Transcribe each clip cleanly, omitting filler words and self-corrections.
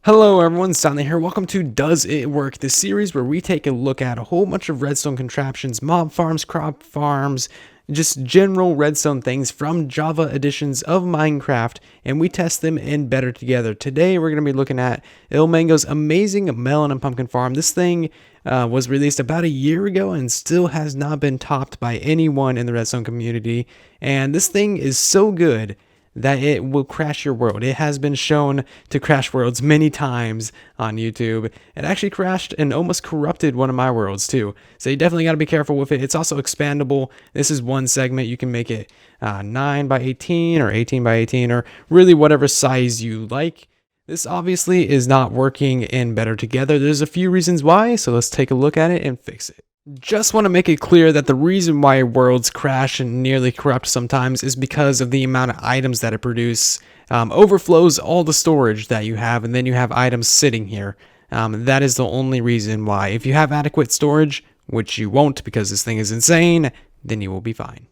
Hello everyone, Stanley here. Welcome to Does It Work, the series where we take a look at a whole bunch of redstone contraptions, mob farms, crop farms, just general redstone things from Java editions of Minecraft, and we test them in Better Together. Today we're going to be looking at ilmango's amazing melon and pumpkin farm. This thing was released about a year ago and still has not been topped by anyone in the redstone community, and this thing is so good that it will crash your world. It has been shown to crash worlds many times on YouTube. It actually crashed and almost corrupted one of my worlds too. So you definitely got to be careful with it. It's also expandable. This is one segment. You can make it 9 by 18 or 18 by 18 or really whatever size you like. This obviously is not working in Better Together. There's a few reasons why, so let's take a look at it and fix it. Just want to make it clear that the reason why worlds crash and nearly corrupt sometimes is because of the amount of items that it produces. Overflows all the storage that you have, and then you have items sitting here. That is the only reason why. If you have adequate storage, which you won't because this thing is insane, then you will be fine.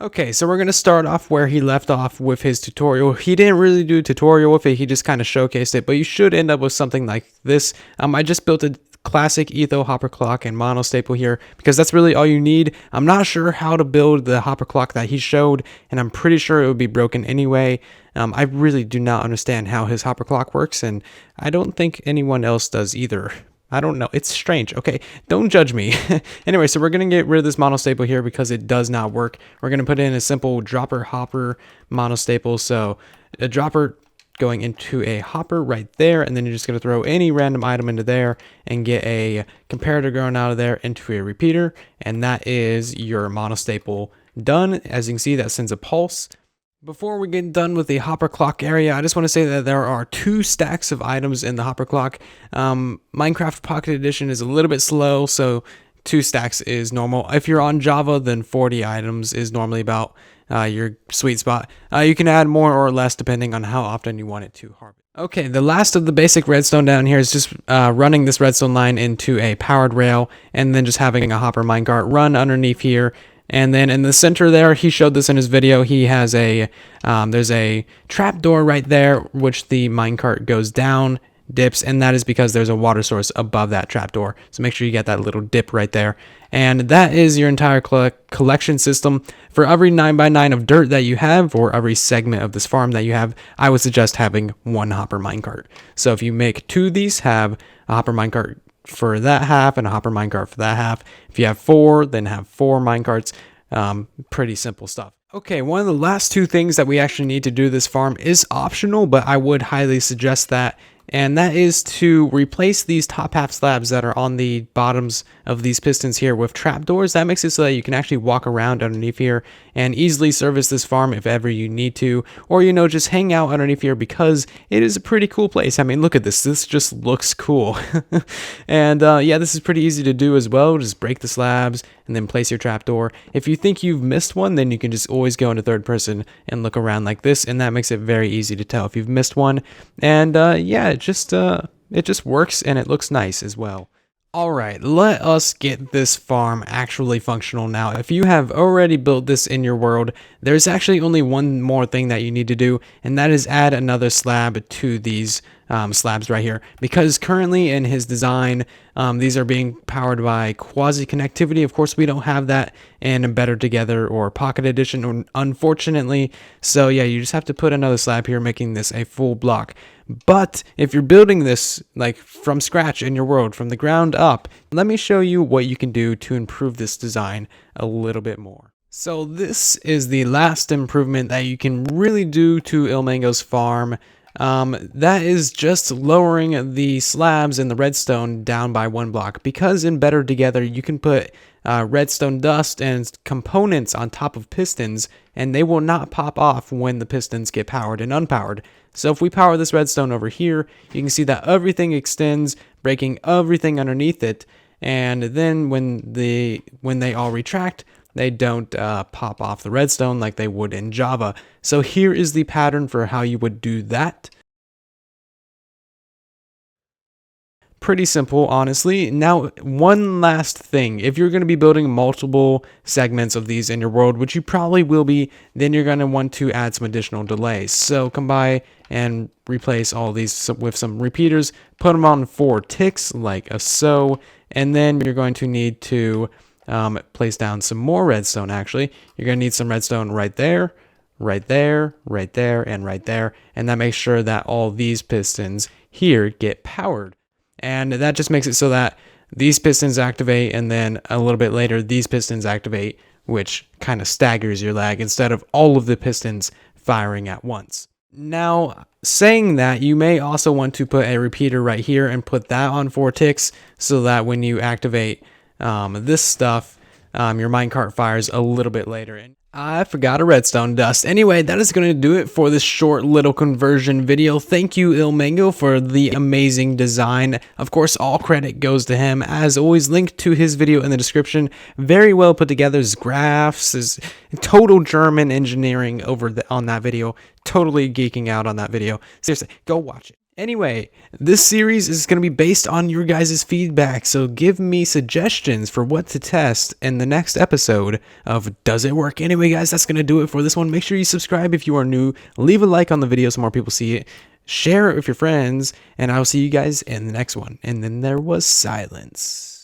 Okay, so we're going to start off where he left off with his tutorial. He didn't really do a tutorial with it, he just kind of showcased it, but you should end up with something like this. I just built a classic etho hopper clock and mono staple here because that's really all you need. I'm not sure how to build the hopper clock that he showed, and I'm pretty sure it would be broken anyway. I really do not understand how his hopper clock works, and I don't think anyone else does either. I don't know. It's strange. Okay, don't judge me. Anyway, so we're going to get rid of this mono staple here because it does not work. We're going to put in a simple dropper hopper mono staple. So a dropper going into a hopper right there, and then you're just going to throw any random item into there and get a comparator going out of there into a repeater, and that is your monostaple done. As you can see, that sends a pulse. Before we get done with the hopper clock area, I just want to say that there are 2 stacks of items in the hopper clock. Minecraft Pocket Edition is a little bit slow, so 2 stacks is normal. If you're on Java, then 40 items is normally about your sweet spot. You can add more or less depending on how often you want it to harvest. Okay, the last of the basic redstone down here is just running this redstone line into a powered rail and then just having a hopper minecart run underneath here. And then in the center there, he showed this in his video, he has a, there's a trap door right there, which the minecart goes down, dips, and that is because there's a water source above that trapdoor. So make sure you get that little dip right there. And that is your entire collection system. For every 9x9 of dirt that you have, or every segment of this farm that you have, I would suggest having 1 hopper minecart. So if you make 2 of these, have a hopper minecart for that half and a hopper minecart for that half. If you have 4, then have 4 minecarts. Pretty simple stuff. Okay, one of the last 2 things that we actually need to do this farm is optional, but I would highly suggest that, and that is to replace these top half slabs that are on the bottoms of these pistons here with trapdoors. That makes it so that you can actually walk around underneath here and easily service this farm if ever you need to, or just hang out underneath here because it is a pretty cool place. I mean, look at this. This just looks cool. And yeah, this is pretty easy to do as well. Just break the slabs and then place your trapdoor. If you think you've missed one, then you can just always go into third person and look around like this, and that makes it very easy to tell if you've missed one. And yeah, it just works and it looks nice as well. Alright, let us get this farm actually functional now. If you have already built this in your world, there's actually only one more thing that you need to do, and that is add another slab to these slabs right here. Because currently in his design, these are being powered by quasi-connectivity. Of course, we don't have that in Better Together or Pocket Edition, unfortunately. So yeah, you just have to put another slab here, making this a full block. But if you're building this like from scratch in your world, from the ground up, let me show you what you can do to improve this design a little bit more. So this is the last improvement that you can really do to ilmango's farm. That is just lowering the slabs in the redstone down by 1 block, because in Better Together you can put redstone dust and components on top of pistons, and they will not pop off when the pistons get powered and unpowered. So if we power this redstone over here, you can see that everything extends, breaking everything underneath it, and then when they all retract, they don't pop off the redstone like they would in Java. So here is the pattern for how you would do that. pretty simple, honestly. Now, one last thing. If you're going to be building multiple segments of these in your world, which you probably will be, then you're going to want to add some additional delays. So come by and replace all these with some repeaters, put them on 4 ticks like so, and then you're going to need to place down some more redstone. Actually, you're going to need some redstone right there, right there, right there, and right there, and that makes sure that all these pistons here get powered. And that just makes it so that these pistons activate, and then a little bit later these pistons activate, which kind of staggers your lag instead of all of the pistons firing at once. Now, saying that, you may also want to put a repeater right here and put that on 4 ticks so that when you activate this stuff, your minecart fires a little bit later. And I forgot a redstone dust. Anyway, that is going to do it for this short little conversion video. Thank you, ilmango, for the amazing design. Of course, all credit goes to him. As always, link to his video in the description. Very well put together. His graphs, his total German engineering on that video. Totally geeking out on that video. Seriously, go watch it. Anyway, this series is going to be based on your guys' feedback, so give me suggestions for what to test in the next episode of Does It Work? Anyway, guys, that's going to do it for this one. Make sure you subscribe if you are new. Leave a like on the video so more people see it. Share it with your friends, and I will see you guys in the next one. And then there was silence.